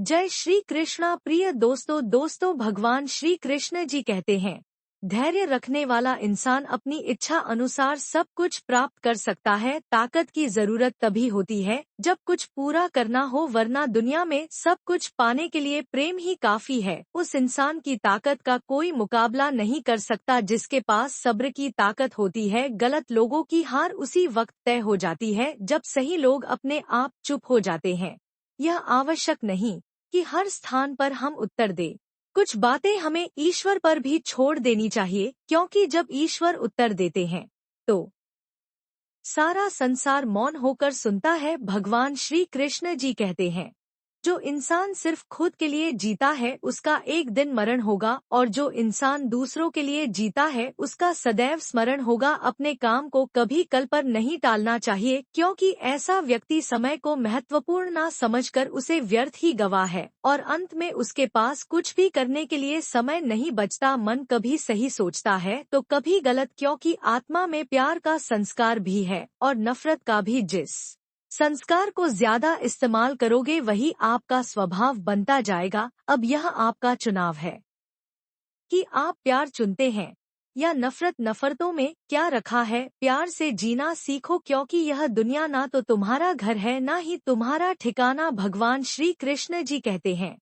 जय श्री कृष्णा। प्रिय दोस्तों भगवान श्री कृष्ण जी कहते हैं, धैर्य रखने वाला इंसान अपनी इच्छा अनुसार सब कुछ प्राप्त कर सकता है। ताकत की जरूरत तभी होती है जब कुछ पूरा करना हो, वरना दुनिया में सब कुछ पाने के लिए प्रेम ही काफी है। उस इंसान की ताकत का कोई मुकाबला नहीं कर सकता जिसके पास सब्र की ताकत होती है। गलत लोगों की हार उसी वक्त तय हो जाती है जब सही लोग अपने आप चुप हो जाते हैं। यह आवश्यक नहीं कि हर स्थान पर हम उत्तर दें। कुछ बातें हमें ईश्वर पर भी छोड़ देनी चाहिए, क्योंकि जब ईश्वर उत्तर देते हैं तो सारा संसार मौन होकर सुनता है। भगवान श्री कृष्ण जी कहते हैं, जो इंसान सिर्फ खुद के लिए जीता है उसका एक दिन मरण होगा, और जो इंसान दूसरों के लिए जीता है उसका सदैव स्मरण होगा। अपने काम को कभी कल पर नहीं टालना चाहिए, क्योंकि ऐसा व्यक्ति समय को महत्वपूर्ण ना समझकर उसे व्यर्थ ही गवा है और अंत में उसके पास कुछ भी करने के लिए समय नहीं बचता। मन कभी सही सोचता है तो कभी गलत, क्योंकि आत्मा में प्यार का संस्कार भी है और नफरत का भी। जिस संस्कार को ज्यादा इस्तेमाल करोगे वही आपका स्वभाव बनता जाएगा। अब यह आपका चुनाव है कि आप प्यार चुनते हैं या नफरत। नफरतों में क्या रखा है? प्यार से जीना सीखो, क्योंकि यह दुनिया ना तो तुम्हारा घर है ना ही तुम्हारा ठिकाना। भगवान श्री कृष्ण जी कहते हैं,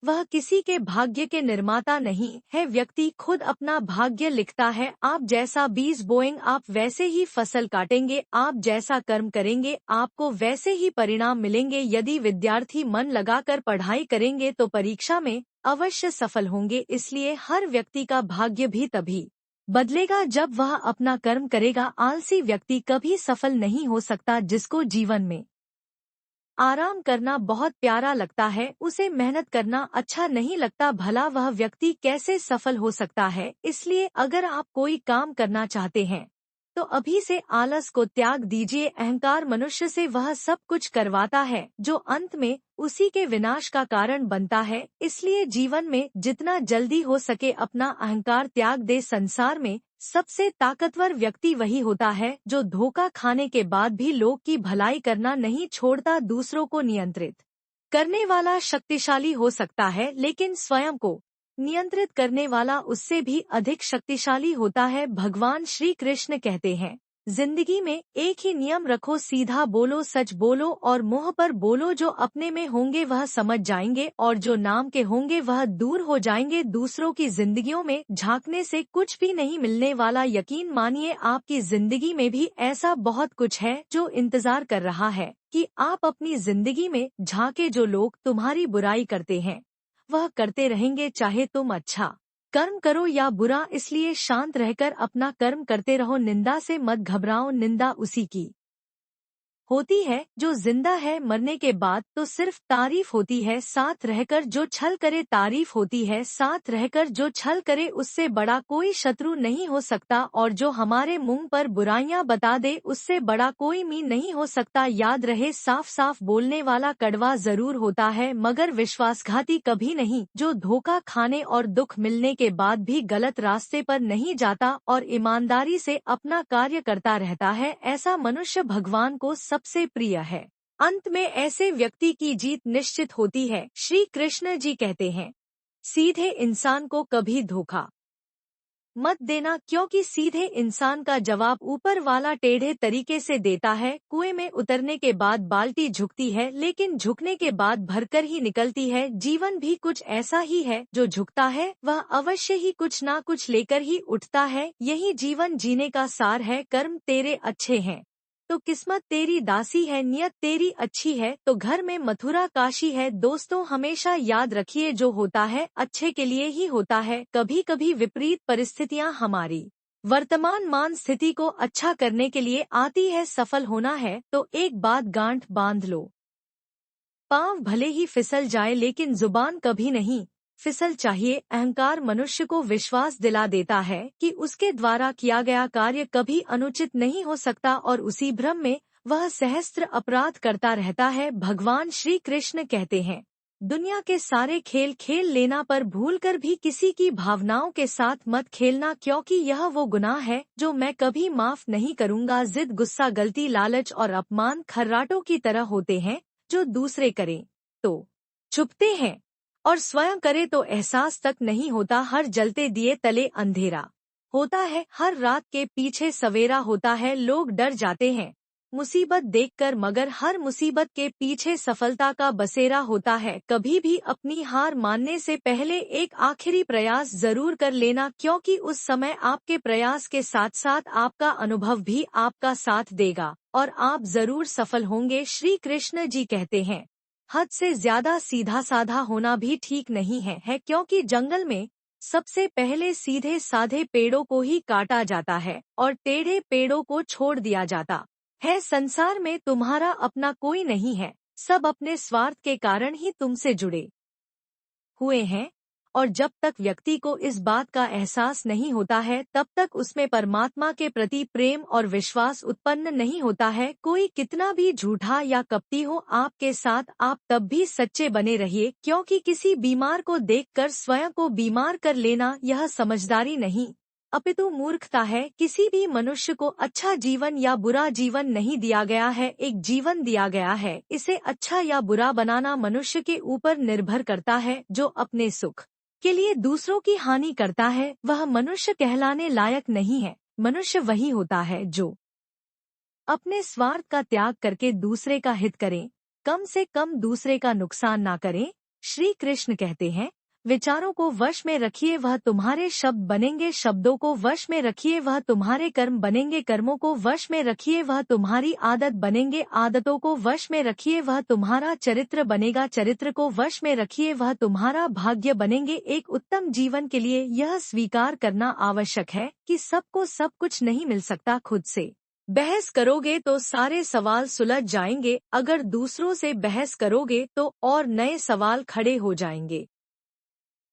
वह किसी के भाग्य के निर्माता नहीं है, व्यक्ति खुद अपना भाग्य लिखता है। आप जैसा बीज बोएंगे आप वैसे ही फसल काटेंगे, आप जैसा कर्म करेंगे आपको वैसे ही परिणाम मिलेंगे। यदि विद्यार्थी मन लगाकर पढ़ाई करेंगे तो परीक्षा में अवश्य सफल होंगे। इसलिए हर व्यक्ति का भाग्य भी तभी बदलेगा जब वह अपना कर्म करेगा। आलसी व्यक्ति कभी सफल नहीं हो सकता। जिसको जीवन में आराम करना बहुत प्यारा लगता है, उसे मेहनत करना अच्छा नहीं लगता, भला वह व्यक्ति कैसे सफल हो सकता है? इसलिए अगर आप कोई काम करना चाहते हैं तो अभी से आलस को त्याग दीजिए। अहंकार मनुष्य से वह सब कुछ करवाता है जो अंत में उसी के विनाश का कारण बनता है। इसलिए जीवन में जितना जल्दी हो सके अपना अहंकार त्याग दे। संसार में सबसे ताकतवर व्यक्ति वही होता है जो धोखा खाने के बाद भी लोग की भलाई करना नहीं छोड़ता। दूसरों को नियंत्रित करने वाला शक्तिशाली हो सकता है, लेकिन स्वयं को नियंत्रित करने वाला उससे भी अधिक शक्तिशाली होता है। भगवान श्री कृष्ण कहते हैं, जिंदगी में एक ही नियम रखो, सीधा बोलो, सच बोलो और मुंह पर बोलो। जो अपने में होंगे वह समझ जाएंगे और जो नाम के होंगे वह दूर हो जाएंगे। दूसरों की जिंदगियों में झांकने से कुछ भी नहीं मिलने वाला। यकीन मानिए आपकी जिंदगी में भी ऐसा बहुत कुछ है जो इंतजार कर रहा है कि आप अपनी जिंदगी में झांके। जो लोग तुम्हारी बुराई करते हैं वह करते रहेंगे, चाहे तुम अच्छा कर्म करो या बुरा। इसलिए शांत रहकर अपना कर्म करते रहो। निंदा से मत घबराओ, निंदा उसी की होती है जो जिंदा है। मरने के बाद तो सिर्फ तारीफ होती है, साथ रहकर जो छल करे तारीफ होती है। साथ रहकर जो छल करे उससे बड़ा कोई शत्रु नहीं हो सकता, और जो हमारे मुंह पर बुराइयां बता दे उससे बड़ा कोई मीन नहीं हो सकता। याद रहे, साफ साफ बोलने वाला कड़वा जरूर होता है मगर विश्वासघाती कभी नहीं। जो धोखा खाने और दुख मिलने के बाद भी गलत रास्ते पर नहीं जाता और ईमानदारी से अपना कार्य करता रहता है, ऐसा मनुष्य भगवान को सबसे प्रिय है। अंत में ऐसे व्यक्ति की जीत निश्चित होती है। श्री कृष्ण जी कहते हैं, सीधे इंसान को कभी धोखा मत देना, क्योंकि सीधे इंसान का जवाब ऊपर वाला टेढ़े तरीके से देता है। कुएं में उतरने के बाद बाल्टी झुकती है, लेकिन झुकने के बाद भरकर ही निकलती है। जीवन भी कुछ ऐसा ही है, जो झुकता है वह अवश्य ही कुछ ना कुछ लेकर ही उठता है। यही जीवन जीने का सार है। कर्म तेरे अच्छे हैं तो किस्मत तेरी दासी है, नियत तेरी अच्छी है तो घर में मथुरा काशी है। दोस्तों हमेशा याद रखिए, जो होता है अच्छे के लिए ही होता है। कभी कभी विपरीत परिस्थितियां हमारी वर्तमान मान स्थिति को अच्छा करने के लिए आती है। सफल होना है तो एक बात गांठ बांध लो, पांव भले ही फिसल जाए लेकिन जुबान कभी नहीं फिसल चाहिए। अहंकार मनुष्य को विश्वास दिला देता है कि उसके द्वारा किया गया कार्य कभी अनुचित नहीं हो सकता, और उसी भ्रम में वह सहस्त्र अपराध करता रहता है। भगवान श्री कृष्ण कहते हैं, दुनिया के सारे खेल खेल लेना पर भूलकर भी किसी की भावनाओं के साथ मत खेलना, क्योंकि यह वो गुनाह है जो मैं कभी माफ नहीं करूंगा। जिद, गुस्सा, गलती, लालच और अपमान खर्राटों की तरह होते हैं जो दूसरे करें तो छुपते हैं और स्वयं करे तो एहसास तक नहीं होता। हर जलते दिए तले अंधेरा होता है, हर रात के पीछे सवेरा होता है। लोग डर जाते हैं मुसीबत देखकर, मगर हर मुसीबत के पीछे सफलता का बसेरा होता है। कभी भी अपनी हार मानने से पहले एक आखिरी प्रयास जरूर कर लेना, क्योंकि उस समय आपके प्रयास के साथ साथ आपका अनुभव भी आपका साथ देगा और आप जरूर सफल होंगे। श्री कृष्ण जी कहते हैं, हद से ज्यादा सीधा साधा होना भी ठीक नहीं है, क्योंकि जंगल में सबसे पहले सीधे साधे पेड़ों को ही काटा जाता है और टेढ़े पेड़ों को छोड़ दिया जाता है। संसार में तुम्हारा अपना कोई नहीं है, सब अपने स्वार्थ के कारण ही तुमसे जुड़े हुए हैं। और जब तक व्यक्ति को इस बात का एहसास नहीं होता है, तब तक उसमें परमात्मा के प्रति प्रेम और विश्वास उत्पन्न नहीं होता है। कोई कितना भी झूठा या कपटी हो आपके साथ, आप तब भी सच्चे बने रहिए, क्योंकि किसी बीमार को देखकर स्वयं को बीमार कर लेना यह समझदारी नहीं अपितु मूर्खता है। किसी भी मनुष्य को अच्छा जीवन या बुरा जीवन नहीं दिया गया है, एक जीवन दिया गया है। इसे अच्छा या बुरा बनाना मनुष्य के ऊपर निर्भर करता है। जो अपने सुख के लिए दूसरों की हानि करता है, वह मनुष्य कहलाने लायक नहीं है। मनुष्य वही होता है जो अपने स्वार्थ का त्याग करके दूसरे का हित करे, कम से कम दूसरे का नुकसान ना करे। श्री कृष्ण कहते हैं, विचारों को वश में रखिए वह तुम्हारे शब्द बनेंगे, शब्दों को वश में रखिए वह तुम्हारे कर्म बनेंगे, कर्मों को वश में रखिए वह तुम्हारी आदत बनेंगे, आदतों को वश में रखिए वह तुम्हारा चरित्र बनेगा, चरित्र को वश में रखिए वह तुम्हारा भाग्य बनेंगे। एक उत्तम जीवन के लिए यह स्वीकार करना आवश्यक है कि सबको सब कुछ नहीं मिल सकता। खुद से बहस करोगे तो सारे सवाल सुलझ जाएंगे, अगर दूसरों से बहस करोगे तो और नए सवाल खड़े हो जाएंगे।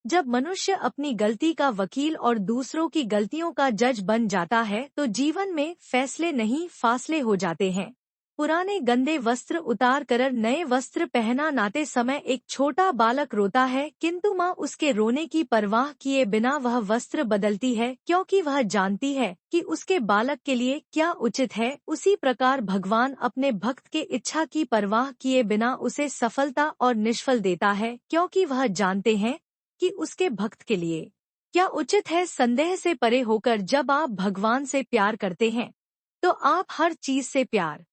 जब मनुष्य अपनी गलती का वकील और दूसरों की गलतियों का जज बन जाता है, तो जीवन में फैसले नहीं फासले हो जाते हैं। पुराने गंदे वस्त्र उतार कर नए वस्त्र पहना नाते समय एक छोटा बालक रोता है, किंतु माँ उसके रोने की परवाह किए बिना वह वस्त्र बदलती है, क्योंकि वह जानती है कि उसके बालक के लिए क्या उचित है। उसी प्रकार भगवान अपने भक्त के इच्छा की परवाह किए बिना उसे सफलता और निष्फल देता है, क्योंकि वह जानते हैं कि उसके भक्त के लिए क्या उचित है। संदेह से परे होकर जब आप भगवान से प्यार करते हैं, तो आप हर चीज से प्यार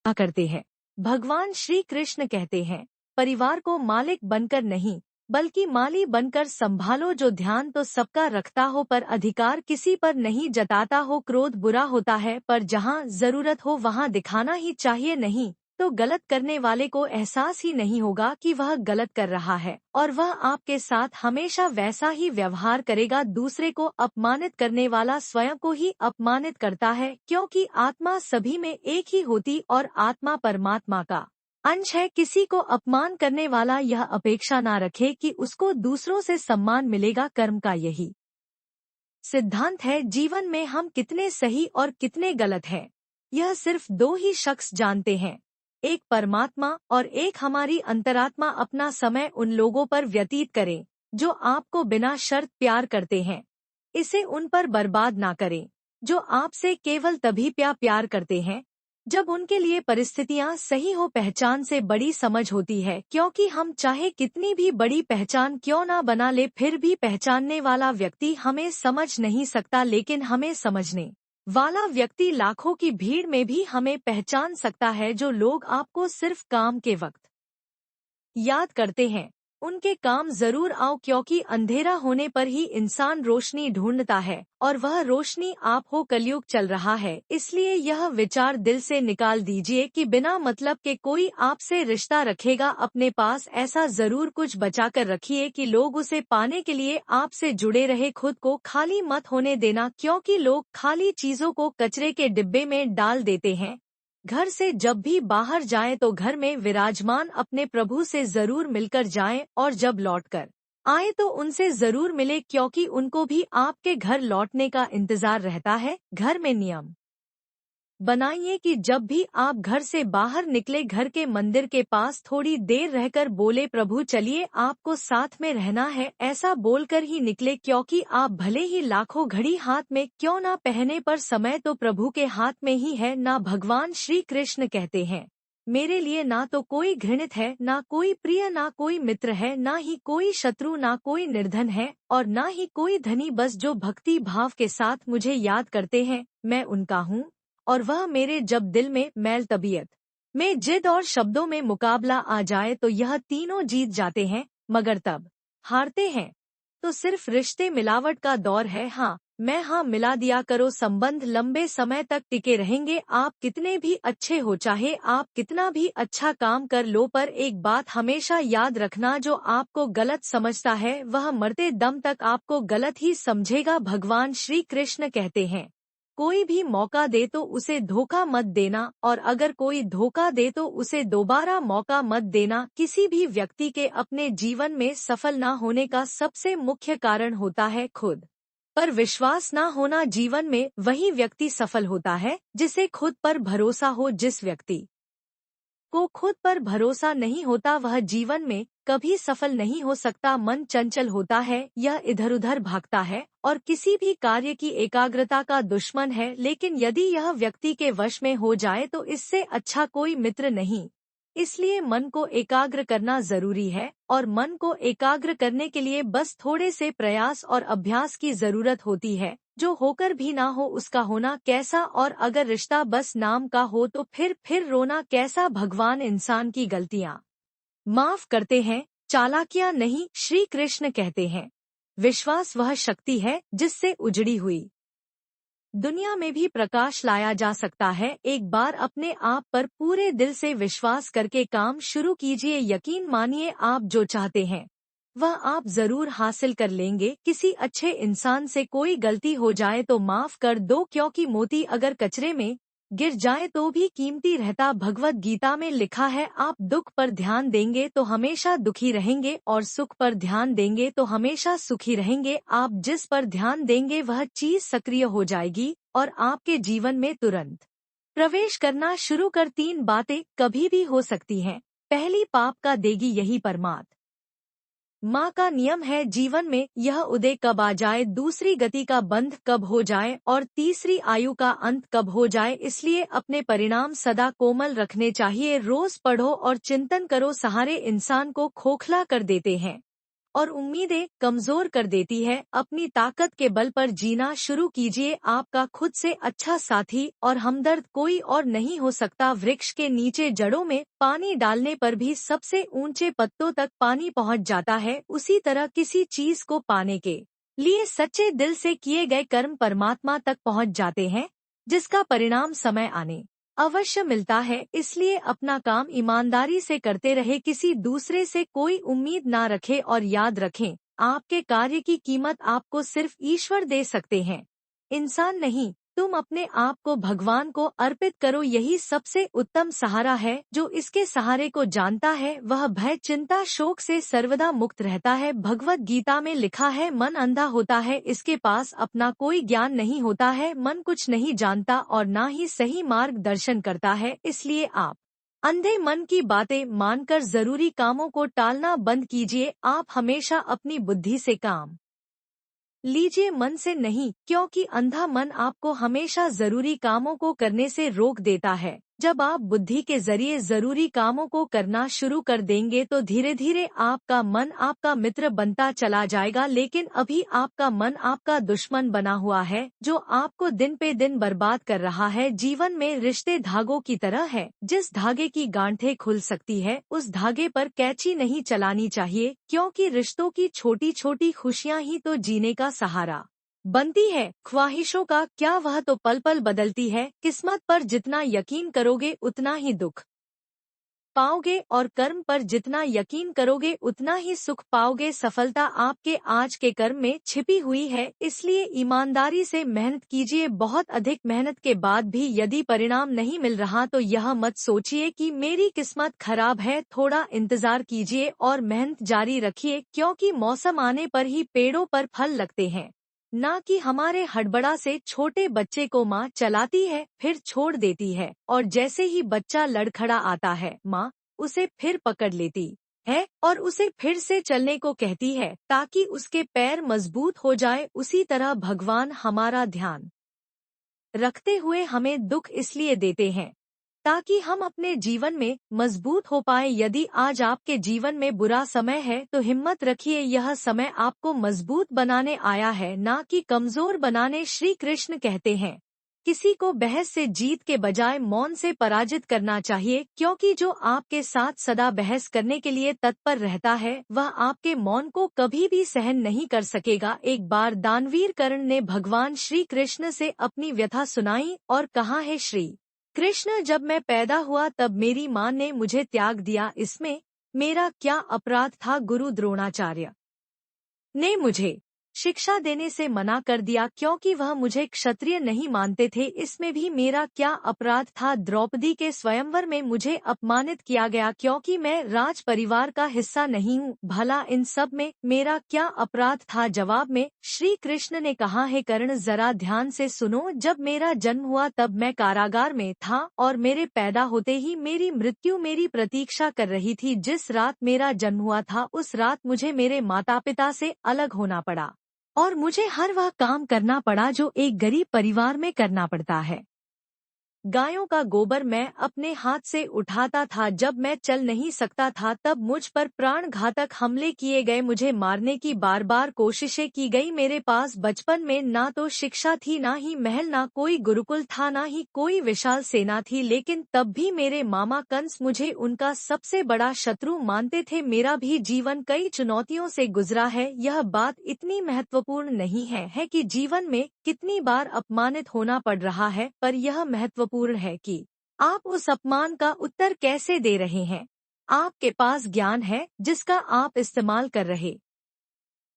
करते हैं। भगवान श्री कृष्ण कहते हैं, परिवार को मालिक बनकर नहीं बल्कि माली बनकर संभालो। जो ध्यान तो सबका रखता हो पर अधिकार किसी पर नहीं जताता हो। क्रोध बुरा होता है, पर जहाँ जरूरत हो वहाँ दिखाना ही चाहिए, नहीं तो गलत करने वाले को एहसास ही नहीं होगा कि वह गलत कर रहा है और वह आपके साथ हमेशा वैसा ही व्यवहार करेगा। दूसरे को अपमानित करने वाला स्वयं को ही अपमानित करता है, क्योंकि आत्मा सभी में एक ही होती और आत्मा परमात्मा का अंश है। किसी को अपमान करने वाला यह अपेक्षा ना रखे कि उसको दूसरों से सम्मान मिलेगा। कर्म का यही सिद्धांत है। जीवन में हम कितने सही और कितने गलत हैं, यह सिर्फ दो ही शख्स जानते हैं, एक परमात्मा और एक हमारी अंतरात्मा। अपना समय उन लोगों पर व्यतीत करें जो आपको बिना शर्त प्यार करते हैं, इसे उन पर बर्बाद ना करें। जो आपसे केवल तभी प्यार करते हैं जब उनके लिए परिस्थितियां सही हो। पहचान से बड़ी समझ होती है, क्योंकि हम चाहे कितनी भी बड़ी पहचान क्यों ना बना ले, फिर भी पहचानने वाला व्यक्ति हमें समझ नहीं सकता, लेकिन हमें समझने वाला व्यक्ति लाखों की भीड़ में भी हमें पहचान सकता है। जो लोग आपको सिर्फ काम के वक्त याद करते हैं, उनके काम जरूर आओ, क्योंकि अंधेरा होने पर ही इंसान रोशनी ढूंढता है और वह रोशनी आप हो। कलयुग चल रहा है, इसलिए यह विचार दिल से निकाल दीजिए कि बिना मतलब के कोई आपसे रिश्ता रखेगा। अपने पास ऐसा जरूर कुछ बचा कर रखिए कि लोग उसे पाने के लिए आपसे जुड़े रहे। खुद को खाली मत होने देना, क्योंकि लोग खाली चीजों को कचरे के डिब्बे में डाल देते हैं। घर से जब भी बाहर जाएं तो घर में विराजमान अपने प्रभु से जरूर मिलकर जाएं, और जब लौटकर आए तो उनसे जरूर मिले, क्योंकि उनको भी आपके घर लौटने का इंतजार रहता है। घर में नियम बनाइए कि जब भी आप घर से बाहर निकले, घर के मंदिर के पास थोड़ी देर रहकर बोले, प्रभु चलिए आपको साथ में रहना है। ऐसा बोलकर ही निकले, क्योंकि आप भले ही लाखों घड़ी हाथ में क्यों ना पहने, पर समय तो प्रभु के हाथ में ही है ना। भगवान श्री कृष्ण कहते हैं, मेरे लिए ना तो कोई घृणित है, ना कोई प्रिय, ना कोई मित्र है, ना ही कोई शत्रु, ना कोई निर्धन है और ना ही कोई धनी, बस जो भक्ति भाव के साथ मुझे याद करते हैं मैं उनका हूँ। और वह मेरे जब दिल में मैल तबीयत में जिद और शब्दों में मुकाबला आ जाए तो यह तीनों जीत जाते हैं मगर तब हारते हैं। तो सिर्फ रिश्ते मिलावट का दौर है। हाँ मिला दिया करो, संबंध लंबे समय तक टिके रहेंगे। आप कितने भी अच्छे हो, चाहे आप कितना भी अच्छा काम कर लो, पर एक बात हमेशा याद रखना, जो आपको गलत समझता है वह मरते दम तक आपको गलत ही समझेगा। भगवान श्री कृष्ण कहते हैं, कोई भी मौका दे तो उसे धोखा मत देना, और अगर कोई धोखा दे तो उसे दोबारा मौका मत देना। किसी भी व्यक्ति के अपने जीवन में सफल न होने का सबसे मुख्य कारण होता है खुद पर विश्वास ना होना। जीवन में वही व्यक्ति सफल होता है जिसे खुद पर भरोसा हो। जिस व्यक्ति को खुद पर भरोसा नहीं होता वह जीवन में कभी सफल नहीं हो सकता। मन चंचल होता है, यह इधर उधर भागता है और किसी भी कार्य की एकाग्रता का दुश्मन है। लेकिन यदि यह व्यक्ति के वश में हो जाए तो इससे अच्छा कोई मित्र नहीं। इसलिए मन को एकाग्र करना जरूरी है, और मन को एकाग्र करने के लिए बस थोड़े से प्रयास और अभ्यास की जरूरत होती है। जो होकर भी ना हो उसका होना कैसा, और अगर रिश्ता बस नाम का हो तो फिर रोना कैसा। भगवान इंसान की गलतियां माफ करते हैं, चालाकियां नहीं। श्री कृष्ण कहते हैं, विश्वास वह शक्ति है जिससे उजड़ी हुई दुनिया में भी प्रकाश लाया जा सकता है। एक बार अपने आप पर पूरे दिल से विश्वास करके काम शुरू कीजिए। यकीन मानिए, आप जो चाहते हैं वह आप जरूर हासिल कर लेंगे। किसी अच्छे इंसान से कोई गलती हो जाए तो माफ कर दो, क्योंकि मोती अगर कचरे में गिर जाए तो भी कीमती रहता। भगवत गीता में लिखा है, आप दुख पर ध्यान देंगे तो हमेशा दुखी रहेंगे और सुख पर ध्यान देंगे तो हमेशा सुखी रहेंगे। आप जिस पर ध्यान देंगे वह चीज सक्रिय हो जाएगी और आपके जीवन में तुरंत प्रवेश करना शुरू कर। 3 बातें कभी भी हो सकती हैं। पहली, पाप का देगी यही परमात्मा माँ का नियम है जीवन में, यह उदय कब आ जाए। दूसरी, गति का बंध कब हो जाए, और तीसरी, आयु का अंत कब हो जाए। इसलिए अपने परिणाम सदा कोमल रखने चाहिए। रोज पढ़ो और चिंतन करो। सहारे इंसान को खोखला कर देते हैं और उम्मीदें कमजोर कर देती है। अपनी ताकत के बल पर जीना शुरू कीजिए। आपका खुद से अच्छा साथी और हमदर्द कोई और नहीं हो सकता। वृक्ष के नीचे जड़ों में पानी डालने पर भी सबसे ऊंचे पत्तों तक पानी पहुंच जाता है। उसी तरह किसी चीज को पाने के लिए सच्चे दिल से किए गए कर्म परमात्मा तक पहुंच जाते हैं, जिसका परिणाम समय आने अवश्य मिलता है। इसलिए अपना काम ईमानदारी से करते रहे, किसी दूसरे से कोई उम्मीद ना रखे, और याद रखें, आपके कार्य की कीमत आपको सिर्फ ईश्वर दे सकते हैं, इंसान नहीं। तुम अपने आप को भगवान को अर्पित करो, यही सबसे उत्तम सहारा है। जो इसके सहारे को जानता है वह भय, चिंता, शोक से सर्वदा मुक्त रहता है। भगवत गीता में लिखा है, मन अंधा होता है, इसके पास अपना कोई ज्ञान नहीं होता है। मन कुछ नहीं जानता और ना ही सही मार्ग दर्शन करता है। इसलिए आप अंधे मन की बातें मानकर जरूरी कामों को टालना बंद कीजिए। आप हमेशा अपनी बुद्धि से काम लीजिए, मन से नहीं, क्योंकि अंधा मन आपको हमेशा जरूरी कामों को करने से रोक देता है। जब आप बुद्धि के जरिए जरूरी कामों को करना शुरू कर देंगे तो धीरे धीरे आपका मन आपका मित्र बनता चला जाएगा। लेकिन अभी आपका मन आपका दुश्मन बना हुआ है, जो आपको दिन पे दिन बर्बाद कर रहा है। जीवन में रिश्ते धागों की तरह है, जिस धागे की गांठें खुल सकती है उस धागे पर कैंची नहीं चलानी चाहिए, क्योंकि रिश्तों की छोटी छोटी खुशियां ही तो जीने का सहारा बनती है। ख्वाहिशों का क्या, वह तो पल पल बदलती है। किस्मत पर जितना यकीन करोगे उतना ही दुख पाओगे, और कर्म पर जितना यकीन करोगे उतना ही सुख पाओगे। सफलता आपके आज के कर्म में छिपी हुई है, इसलिए ईमानदारी से मेहनत कीजिए। बहुत अधिक मेहनत के बाद भी यदि परिणाम नहीं मिल रहा तो यह मत सोचिए कि मेरी किस्मत खराब है। थोड़ा इंतजार कीजिए और मेहनत जारी रखिए, क्योंकि मौसम आने पर ही पेड़ों पर फल लगते हैं, ना कि हमारे हड़बड़ा से। छोटे बच्चे को माँ चलाती है, फिर छोड़ देती है, और जैसे ही बच्चा लड़खड़ा आता है माँ उसे फिर पकड़ लेती है और उसे फिर से चलने को कहती है, ताकि उसके पैर मजबूत हो जाए। उसी तरह भगवान हमारा ध्यान रखते हुए हमें दुख इसलिए देते हैं ताकि हम अपने जीवन में मजबूत हो पाए। यदि आज आपके जीवन में बुरा समय है तो हिम्मत रखिए, यह समय आपको मजबूत बनाने आया है, ना कि कमजोर बनाने। श्री कृष्ण कहते हैं, किसी को बहस से जीत के बजाय मौन से पराजित करना चाहिए, क्योंकि जो आपके साथ सदा बहस करने के लिए तत्पर रहता है वह आपके मौन को कभी भी सहन नहीं कर सकेगा। एक बार दानवीर कर्ण ने भगवान श्री कृष्ण से अपनी व्यथा सुनाई और कहा, है श्री कृष्ण, जब मैं पैदा हुआ तब मेरी माँ ने मुझे त्याग दिया, इसमें मेरा क्या अपराध था? गुरु द्रोणाचार्य ने मुझे शिक्षा देने से मना कर दिया क्योंकि वह मुझे क्षत्रिय नहीं मानते थे, इसमें भी मेरा क्या अपराध था? द्रौपदी के स्वयंवर में मुझे अपमानित किया गया क्योंकि मैं राज परिवार का हिस्सा नहीं हूँ, भला इन सब में मेरा क्या अपराध था? जवाब में श्री कृष्ण ने कहा, है कर्ण, जरा ध्यान से सुनो, जब मेरा जन्म हुआ तब मैं कारागार में था और मेरे पैदा होते ही मेरी मृत्यु मेरी प्रतीक्षा कर रही थी। जिस रात मेरा जन्म हुआ था उस रात मुझे मेरे माता पिता से अलग होना पड़ा और मुझे हर वह काम करना पड़ा जो एक गरीब परिवार में करना पड़ता है। गायों का गोबर मैं अपने हाथ से उठाता था, जब मैं चल नहीं सकता था तब मुझ पर प्राण घातक हमले किए गए, मुझे मारने की बार बार कोशिशें की गई। मेरे पास बचपन में ना तो शिक्षा थी, ना ही महल, ना कोई गुरुकुल था, ना ही कोई विशाल सेना थी, लेकिन तब भी मेरे मामा कंस मुझे उनका सबसे बड़ा शत्रु मानते थे। मेरा भी जीवन कई चुनौतियों से गुजरा है। यह बात इतनी महत्वपूर्ण नहीं है कि जीवन में कितनी बार अपमानित होना पड़ रहा है, पर यह महत्वपूर्ण है कि आप उस अपमान का उत्तर कैसे दे रहे हैं। आपके पास ज्ञान है जिसका आप इस्तेमाल कर रहे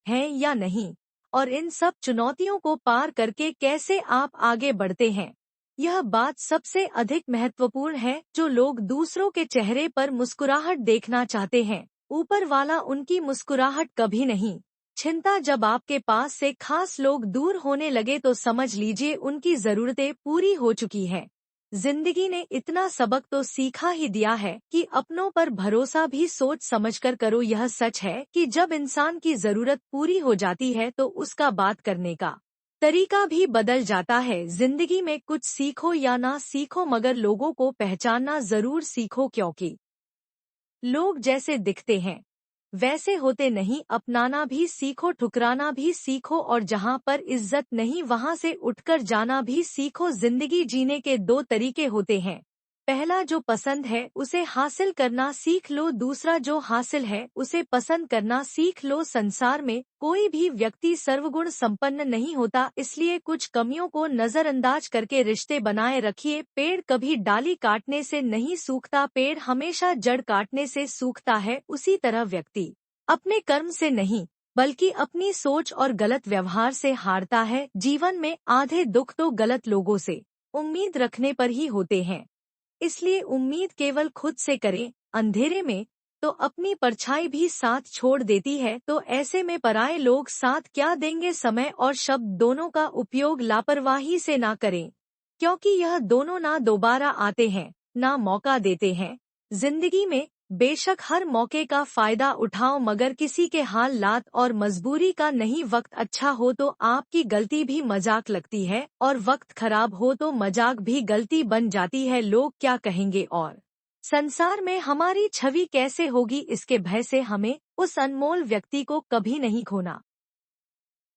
हैं या नहीं, और इन सब चुनौतियों को पार करके कैसे आप आगे बढ़ते हैं। यह बात सबसे अधिक महत्वपूर्ण है। जो लोग दूसरों के चेहरे पर मुस्कुराहट देखना चाहते हैं, ऊपर वाला उनकी मुस्कुराहट कभी नहीं छिनता। जब आपके पास से खास लोग दूर होने लगे तो समझ लीजिए उनकी जरूरतें पूरी हो चुकी है। जिंदगी ने इतना सबक तो सीखा ही दिया है कि अपनों पर भरोसा भी सोच समझकर करो। यह सच है कि जब इंसान की जरूरत पूरी हो जाती है तो उसका बात करने का तरीका भी बदल जाता है। जिंदगी में कुछ सीखो या ना सीखो, मगर लोगों को पहचानना जरूर सीखो, क्योंकि लोग जैसे दिखते हैं वैसे होते नहीं। अपनाना भी सीखो, ठुकराना भी सीखो, और जहाँ पर इज्जत नहीं वहाँ से उठकर जाना भी सीखो। जिंदगी जीने के दो तरीके होते हैं, पहला जो पसंद है उसे हासिल करना सीख लो, दूसरा जो हासिल है उसे पसंद करना सीख लो। संसार में कोई भी व्यक्ति सर्वगुण संपन्न नहीं होता, इसलिए कुछ कमियों को नजरअंदाज करके रिश्ते बनाए रखिए। पेड़ कभी डाली काटने से नहीं सूखता, पेड़ हमेशा जड़ काटने से सूखता है। उसी तरह व्यक्ति अपने कर्म से नहीं बल्कि अपनी सोच और गलत व्यवहार से हारता है। जीवन में आधे दुख तो गलत लोगों से उम्मीद रखने पर ही होते हैं, इसलिए उम्मीद केवल खुद से करें। अंधेरे में तो अपनी परछाई भी साथ छोड़ देती है, तो ऐसे में पराये लोग साथ क्या देंगे। समय और शब्द दोनों का उपयोग लापरवाही से ना करें, क्योंकि यह दोनों ना दोबारा आते हैं ना मौका देते हैं। जिंदगी में बेशक हर मौके का फायदा उठाओ, मगर किसी के हाल लात और मजबूरी का नहीं। वक्त अच्छा हो तो आपकी गलती भी मजाक लगती है, और वक्त खराब हो तो मजाक भी गलती बन जाती है। लोग क्या कहेंगे और संसार में हमारी छवि कैसे होगी, इसके भय से हमें उस अनमोल व्यक्ति को कभी नहीं खोना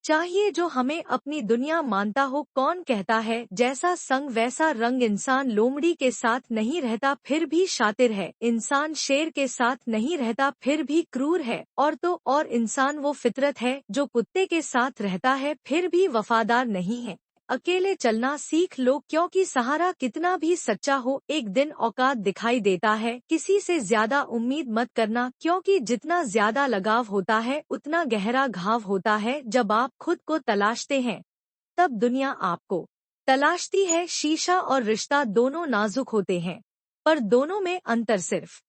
चाहिए जो हमें अपनी दुनिया मानता हो। कौन कहता है जैसा संग वैसा रंग, इंसान लोमड़ी के साथ नहीं रहता फिर भी शातिर है, इंसान शेर के साथ नहीं रहता फिर भी क्रूर है, और तो और इंसान वो फितरत है जो कुत्ते के साथ रहता है फिर भी वफादार नहीं है। अकेले चलना सीख लो, क्योंकि सहारा कितना भी सच्चा हो एक दिन औकात दिखाई देता है। किसी से ज्यादा उम्मीद मत करना, क्योंकि जितना ज्यादा लगाव होता है उतना गहरा घाव होता है। जब आप खुद को तलाशते हैं तब दुनिया आपको तलाशती है। शीशा और रिश्ता दोनों नाजुक होते हैं, पर दोनों में अंतर सिर्फ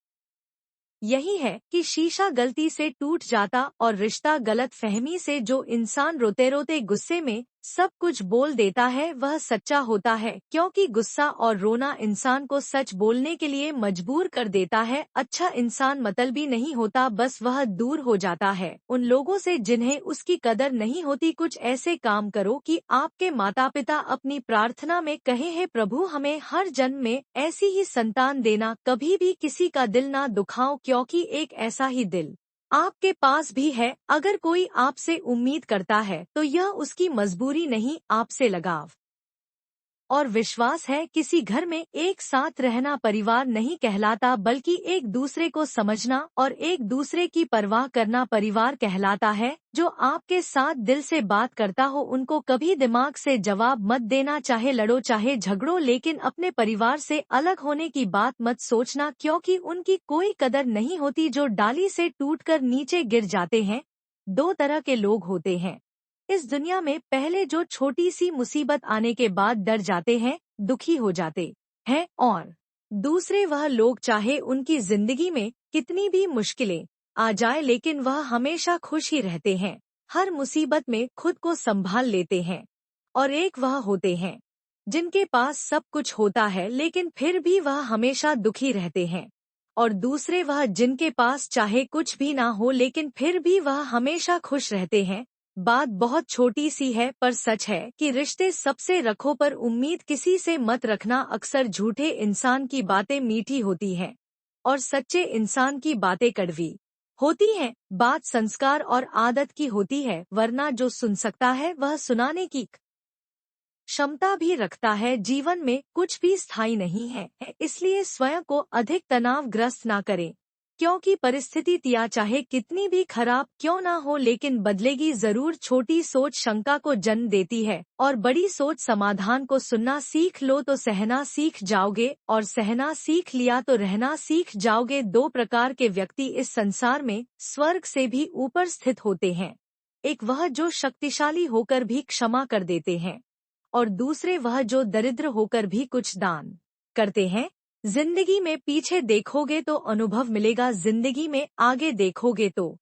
यही है कि शीशा गलती से टूट जाता और रिश्ता गलत फहमी से। जो इंसान रोते रोते गुस्से में सब कुछ बोल देता है वह सच्चा होता है, क्योंकि गुस्सा और रोना इंसान को सच बोलने के लिए मजबूर कर देता है। अच्छा इंसान मतलबी नहीं होता, बस वह दूर हो जाता है उन लोगों से जिन्हें उसकी कदर नहीं होती। कुछ ऐसे काम करो कि आपके माता पिता अपनी प्रार्थना में कहे, हे प्रभु हमें हर जन्म में ऐसी ही संतान देना, कभी भी किसी का दिल ना दुखाओ, क्योंकि एक ऐसा ही दिल आपके पास भी है। अगर कोई आपसे उम्मीद करता है तो यह उसकी मजबूरी नहीं, आपसे लगाव और विश्वास है। किसी घर में एक साथ रहना परिवार नहीं कहलाता, बल्कि एक दूसरे को समझना और एक दूसरे की परवाह करना परिवार कहलाता है। जो आपके साथ दिल से बात करता हो उनको कभी दिमाग से जवाब मत देना, चाहे लड़ो चाहे झगड़ो, लेकिन अपने परिवार से अलग होने की बात मत सोचना, क्योंकि उनकी कोई कदर नहीं होती। जो डाली से टूटकर नीचे गिर जाते हैं। दो तरह के लोग होते हैं इस दुनिया में, पहले जो छोटी सी मुसीबत आने के बाद डर जाते हैं, दुखी हो जाते हैं, और दूसरे वह लोग चाहे उनकी जिंदगी में कितनी भी मुश्किलें आ जाए लेकिन वह हमेशा खुश ही रहते हैं, हर मुसीबत में खुद को संभाल लेते हैं। और एक वह होते हैं जिनके पास सब कुछ होता है लेकिन फिर भी वह हमेशा दुखी रहते हैं। और दूसरे वह जिनके पास चाहे कुछ भी ना हो लेकिन फिर भी वह हमेशा खुश रहते हैं। बात बहुत छोटी सी है पर सच है कि रिश्ते सबसे रखो पर उम्मीद किसी से मत रखना। अक्सर झूठे इंसान की बातें मीठी होती हैं और सच्चे इंसान की बातें कड़वी होती हैं। बात संस्कार और आदत की होती है, वरना जो सुन सकता है वह सुनाने की क्षमता भी रखता है। जीवन में कुछ भी स्थायी नहीं है, इसलिए स्वयं को अधिक तनावग्रस्त ना करें, क्योंकि परिस्थितियां चाहे कितनी भी खराब क्यों ना हो लेकिन बदलेगी जरूर। छोटी सोच शंका को जन्म देती है और बड़ी सोच समाधान को। सुनना सीख लो तो सहना सीख जाओगे, और सहना सीख लिया तो रहना सीख जाओगे। दो प्रकार के व्यक्ति इस संसार में स्वर्ग से भी ऊपर स्थित होते हैं, एक वह जो शक्तिशाली होकर भी क्षमा कर देते हैं, और दूसरे वह जो दरिद्र होकर भी कुछ दान करते हैं। जिंदगी में पीछे देखोगे तो अनुभव मिलेगा, जिंदगी में आगे देखोगे तो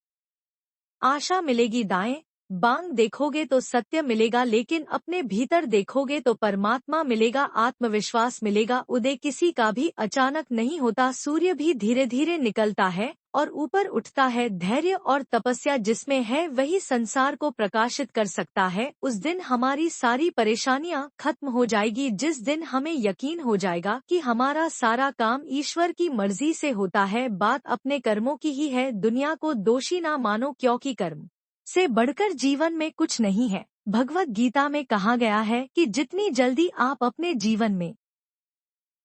आशा मिलेगी। दाएं बांग देखोगे तो सत्य मिलेगा, लेकिन अपने भीतर देखोगे तो परमात्मा मिलेगा, आत्मविश्वास मिलेगा। उदय किसी का भी अचानक नहीं होता, सूर्य भी धीरे धीरे निकलता है और ऊपर उठता है। धैर्य और तपस्या जिसमें है वही संसार को प्रकाशित कर सकता है। उस दिन हमारी सारी परेशानियां खत्म हो जाएगी, जिस दिन हमें यकीन हो जाएगा कि हमारा सारा काम ईश्वर की मर्जी से होता है। बात अपने कर्मों की ही है, दुनिया को दोषी ना मानो, क्योंकि कर्म से बढ़कर जीवन में कुछ नहीं है। भगवत गीता में कहा गया है कि जितनी जल्दी आप अपने जीवन में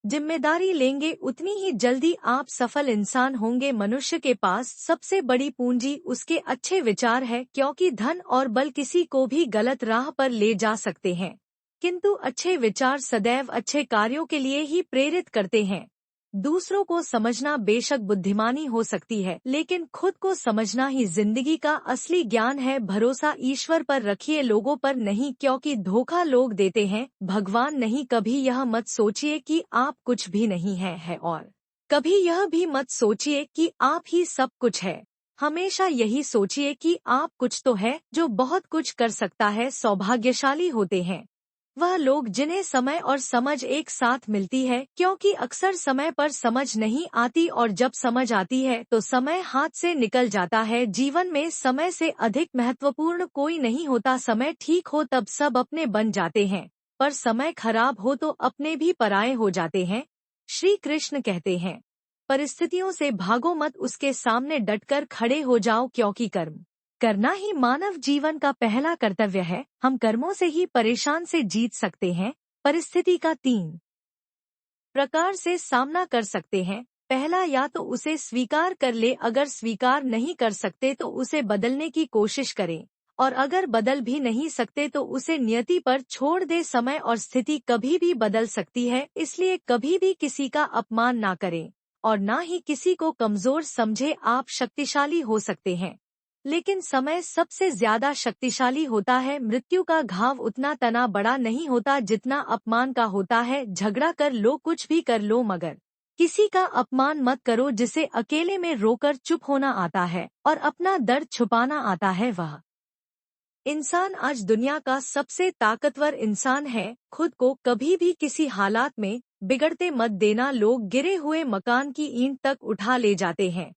जिम्मेदारी लेंगे उतनी ही जल्दी आप सफल इंसान होंगे। मनुष्य के पास सबसे बड़ी पूंजी उसके अच्छे विचार है, क्योंकि धन और बल किसी को भी गलत राह पर ले जा सकते हैं, किंतु अच्छे विचार सदैव अच्छे कार्यों के लिए ही प्रेरित करते हैं। दूसरों को समझना बेशक बुद्धिमानी हो सकती है, लेकिन खुद को समझना ही जिंदगी का असली ज्ञान है। भरोसा ईश्वर पर रखिए, लोगों पर नहीं, क्योंकि धोखा लोग देते हैं, भगवान नहीं। कभी यह मत सोचिए कि आप कुछ भी नहीं है और कभी यह भी मत सोचिए कि आप ही सब कुछ है। हमेशा यही सोचिए कि आप कुछ तो है जो बहुत कुछ कर सकता है। सौभाग्यशाली होते हैं वह लोग जिन्हें समय और समझ एक साथ मिलती है, क्योंकि अक्सर समय पर समझ नहीं आती और जब समझ आती है तो समय हाथ से निकल जाता है। जीवन में समय से अधिक महत्वपूर्ण कोई नहीं होता। समय ठीक हो तब सब अपने बन जाते हैं, पर समय खराब हो तो अपने भी पराये हो जाते हैं। श्री कृष्ण कहते हैं, परिस्थितियों से भागो मत, उसके सामने डटकर खड़े हो जाओ, क्योंकि कर्म करना ही मानव जीवन का पहला कर्तव्य है। हम कर्मों से ही परेशान से जीत सकते हैं। परिस्थिति का 3 प्रकार से सामना कर सकते हैं। पहला, या तो उसे स्वीकार कर ले, अगर स्वीकार नहीं कर सकते तो उसे बदलने की कोशिश करें, और अगर बदल भी नहीं सकते तो उसे नियति पर छोड़ दे। समय और स्थिति कभी भी बदल सकती है, इसलिए कभी भी किसी का अपमान ना करें और ना ही किसी को कमजोर समझे। आप शक्तिशाली हो सकते हैं, लेकिन समय सबसे ज्यादा शक्तिशाली होता है। मृत्यु का घाव उतना तना बड़ा नहीं होता जितना अपमान का होता है। झगड़ा कर लो, कुछ भी कर लो, मगर किसी का अपमान मत करो। जिसे अकेले में रोकर चुप होना आता है और अपना दर्द छुपाना आता है, वह इंसान आज दुनिया का सबसे ताकतवर इंसान है। खुद को कभी भी किसी हालात में बिगड़ते मत देना। लोग गिरे हुए मकान की ईंट तक उठा ले जाते हैं।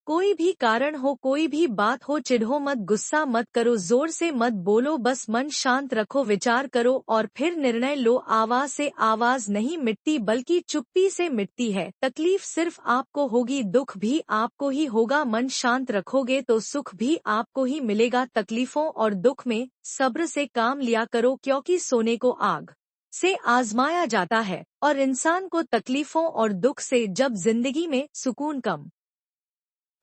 कोई भी कारण हो, कोई भी बात हो, चिढ़ो मत, गुस्सा मत करो, जोर से मत बोलो, बस मन शांत रखो, विचार करो और फिर निर्णय लो। आवाज से आवाज नहीं मिटती बल्कि चुप्पी से मिटती है। तकलीफ सिर्फ आपको होगी, दुख भी आपको ही होगा। मन शांत रखोगे तो सुख भी आपको ही मिलेगा। तकलीफों और दुख में सब्र से काम लिया करो, क्योंकि सोने को आग से आजमाया जाता है और इंसान को तकलीफों और दुख से जब जिंदगी में सुकून कम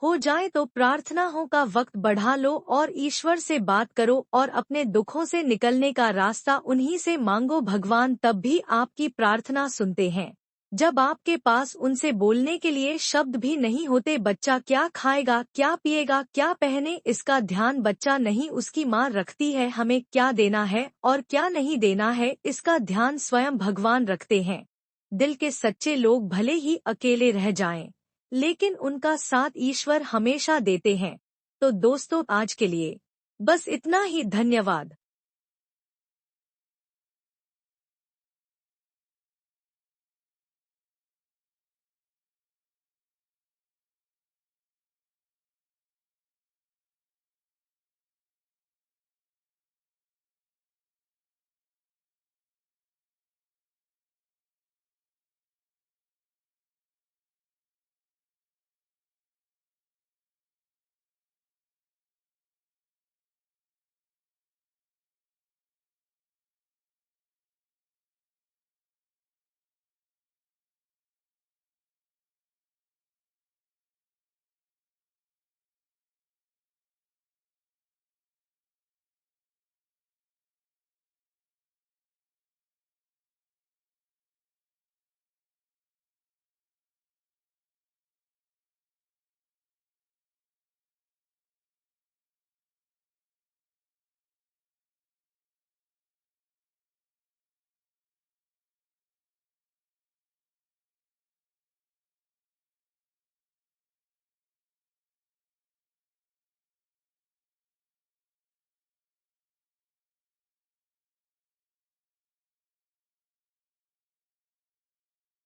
हो जाए तो प्रार्थनाओं का वक्त बढ़ा लो और ईश्वर से बात करो और अपने दुखों से निकलने का रास्ता उन्हीं से मांगो। भगवान तब भी आपकी प्रार्थना सुनते हैं जब आपके पास उनसे बोलने के लिए शब्द भी नहीं होते। बच्चा क्या खाएगा, क्या पिएगा, क्या पहने, इसका ध्यान बच्चा नहीं उसकी माँ रखती है। हमें क्या देना है और क्या नहीं देना है, इसका ध्यान स्वयं भगवान रखते हैं। दिल के सच्चे लोग भले ही अकेले रह जाएं, लेकिन उनका साथ ईश्वर हमेशा देते हैं। तो दोस्तों, आज के लिए बस इतना ही। धन्यवाद।